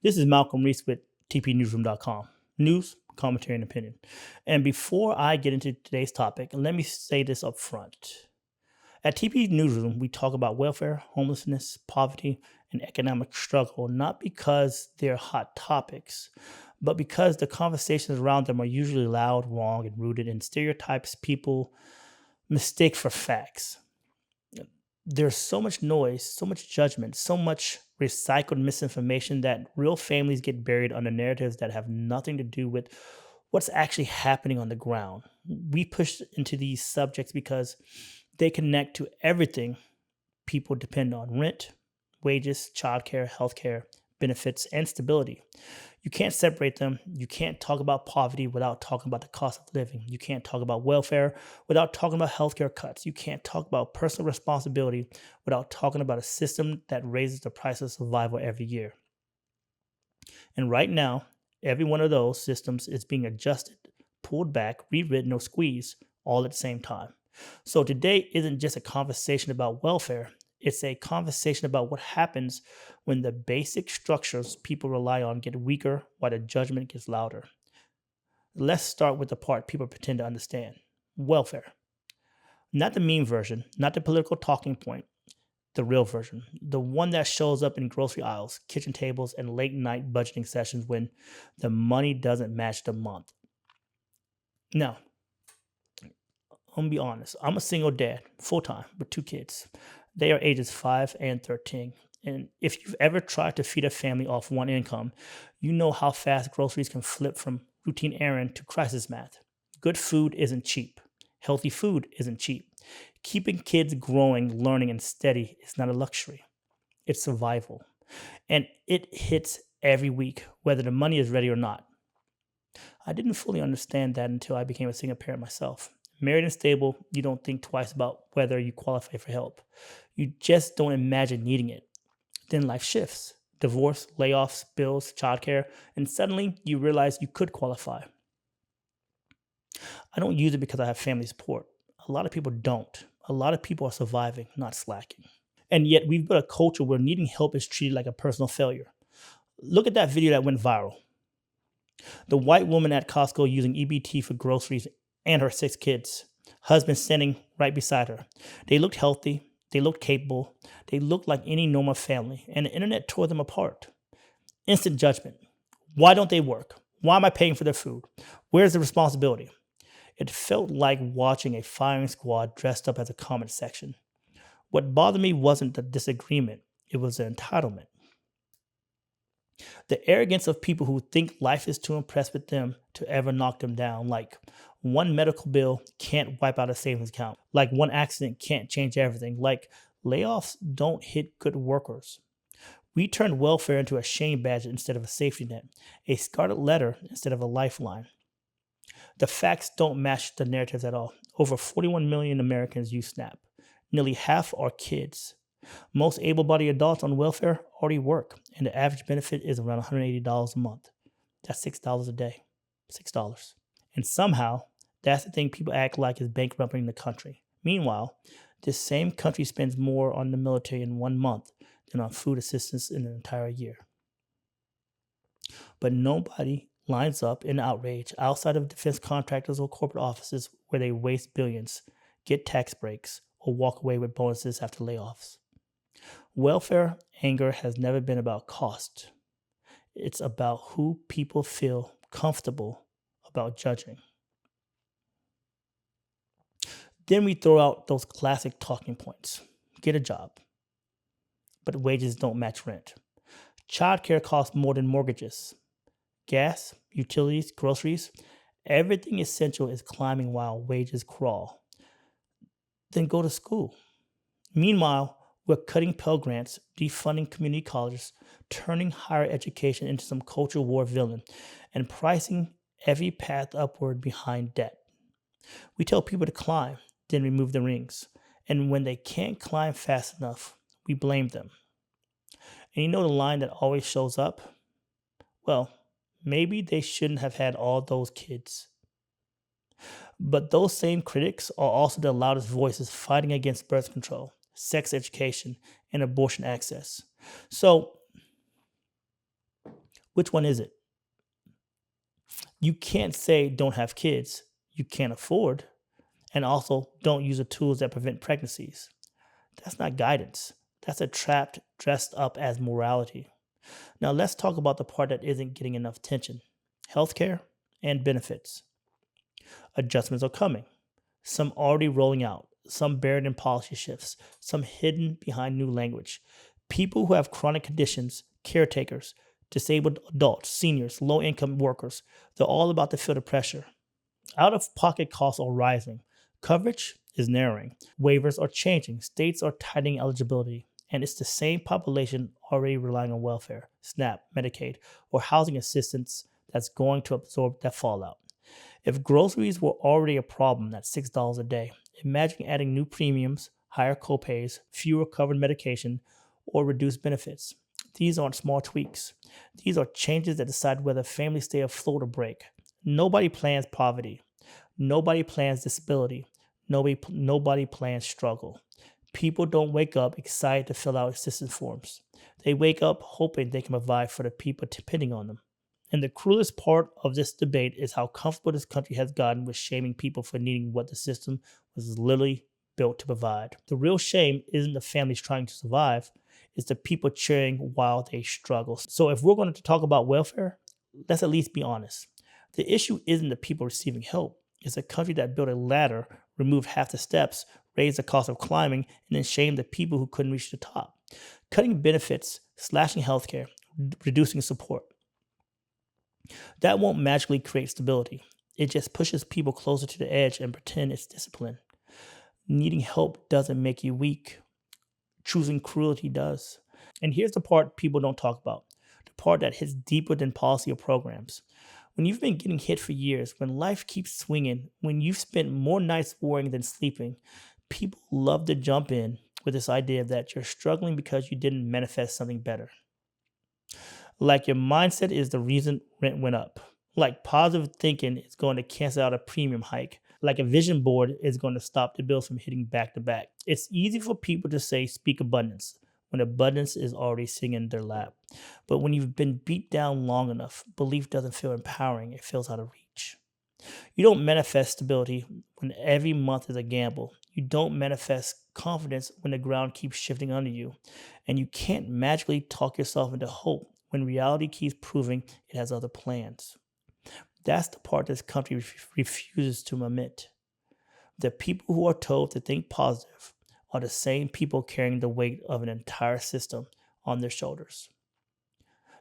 This is Malcolm Reese with TPNewsroom.com. News, commentary, and opinion. And before I get into today's topic, let me say this up front. At TP Newsroom, we talk about welfare, homelessness, poverty, and economic struggle, not because they're hot topics, but because the conversations around them are usually loud, wrong, and rooted in stereotypes people mistake for facts. There's so much noise, so much judgment, so much recycled misinformation that real families get buried under narratives that have nothing to do with what's actually happening on the ground. We push into these subjects because they connect to everything people depend on: rent, wages, childcare, healthcare, benefits, and stability. You can't separate them. You can't talk about poverty without talking about the cost of living. You can't talk about welfare without talking about healthcare cuts. You can't talk about personal responsibility without talking about a system that raises the price of survival every year. And right now, every one of those systems is being adjusted, pulled back, rewritten, or squeezed all at the same time. So today isn't just a conversation about welfare. It's a conversation about what happens when the basic structures people rely on get weaker while the judgment gets louder. Let's start with the part people pretend to understand: welfare. Not the meme version, not the political talking point, the real version, the one that shows up in grocery aisles, kitchen tables, and late night budgeting sessions when the money doesn't match the month. Now, I'm gonna be honest. I'm a single dad, full time, with two kids. They are ages 5 and 13. And if you've ever tried to feed a family off one income, you know how fast groceries can flip from routine errand to crisis math. Good food isn't cheap. Healthy food isn't cheap. Keeping kids growing, learning, and steady is not a luxury. It's survival. And it hits every week, whether the money is ready or not. I didn't fully understand that until I became a single parent myself. Married and stable, you don't think twice about whether you qualify for help. You just don't imagine needing it. Then life shifts: divorce, layoffs, bills, childcare, and suddenly you realize you could qualify. I don't use it because I have family support. A lot of people don't. A lot of people are surviving, not slacking. And yet we've built a culture where needing help is treated like a personal failure. Look at that video that went viral. The white woman at Costco using EBT for groceries and her 6 kids. Husband standing right beside her. They looked healthy. They looked capable. They looked like any normal family. And the internet tore them apart. Instant judgment. Why don't they work? Why am I paying for their food? Where's the responsibility? It felt like watching a firing squad dressed up as a comment section. What bothered me wasn't the disagreement. It was the entitlement. The arrogance of people who think life is too impressed with them to ever knock them down, like one medical bill can't wipe out a savings account, like one accident can't change everything, like layoffs don't hit good workers. We turned welfare into a shame badge instead of a safety net, a scarlet letter instead of a lifeline. The facts don't match the narratives at all. Over 41 million Americans use SNAP. Nearly half are kids. Most able-bodied adults on welfare already work, and the average benefit is around $180 a month. That's $6 a day. $6. And somehow, that's the thing people act like is bankrupting the country. Meanwhile, this same country spends more on the military in 1 month than on food assistance in an entire year. But nobody lines up in outrage outside of defense contractors or corporate offices where they waste billions, get tax breaks, or walk away with bonuses after layoffs. Welfare anger has never been about cost. It's about who people feel comfortable about judging. Then we throw out those classic talking points. Get a job, but wages don't match rent. Childcare costs more than mortgages. Gas, utilities, groceries, everything essential is climbing while wages crawl. Then go to school. Meanwhile, we're cutting Pell Grants, defunding community colleges, turning higher education into some cultural war villain, and pricing every path upward behind debt. We tell people to climb, then remove the rings. And when they can't climb fast enough, we blame them. And you know the line that always shows up? Well, maybe they shouldn't have had all those kids. But those same critics are also the loudest voices fighting against birth control, sex education, and abortion access. So, Which one is it? You can't say don't have kids you can't afford, and also don't use the tools that prevent pregnancies. That's not guidance. That's a trap dressed up as morality. Now let's talk about the part that isn't getting enough attention: healthcare and benefits. Adjustments are coming, some already rolling out, some buried in policy shifts, some hidden behind new language. People who have chronic conditions, caretakers, disabled adults, seniors, low income workers, they're all about to feel the pressure. Out of pocket costs are rising. Coverage is narrowing. Waivers are changing. States are tightening eligibility. And it's the same population already relying on welfare, SNAP, Medicaid, or housing assistance that's going to absorb that fallout. If groceries were already a problem at $6 a day, imagine adding new premiums, higher copays, fewer covered medication, or reduced benefits. These aren't small tweaks. These are changes that decide whether families stay afloat or break. Nobody plans poverty. Nobody plans disability. Nobody plans struggle. People don't wake up excited to fill out assistance forms. They wake up hoping they can provide for the people depending on them. And the cruelest part of this debate is how comfortable this country has gotten with shaming people for needing what the system was literally built to provide. The real shame isn't the families trying to survive, it's the people cheering while they struggle. So if we're going to talk about welfare, let's at least be honest. The issue isn't the people receiving help. It's a country that built a ladder, removed half the steps, raised the cost of climbing, and then shamed the people who couldn't reach the top. Cutting benefits, slashing healthcare, reducing support. That won't magically create stability. It just pushes people closer to the edge and pretend it's discipline. Needing help doesn't make you weak. Choosing cruelty does. And here's the part people don't talk about, the part that hits deeper than policy or programs. When you've been getting hit for years, when life keeps swinging, when you've spent more nights worrying than sleeping, people love to jump in with this idea that you're struggling because you didn't manifest something better. Like your mindset is the reason rent went up. Like positive thinking is going to cancel out a premium hike. Like a vision board is going to stop the bills from hitting back to back. It's easy for people to say speak abundance when abundance is already sitting in their lap. But when you've been beat down long enough, belief doesn't feel empowering, it feels out of reach. You don't manifest stability when every month is a gamble. You don't manifest confidence when the ground keeps shifting under you. And you can't magically talk yourself into hope when reality keeps proving it has other plans. That's the part this country refuses to admit. The people who are told to think positive are the same people carrying the weight of an entire system on their shoulders.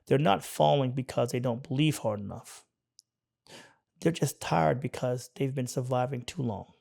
They're not falling because they don't believe hard enough. They're just tired because they've been surviving too long.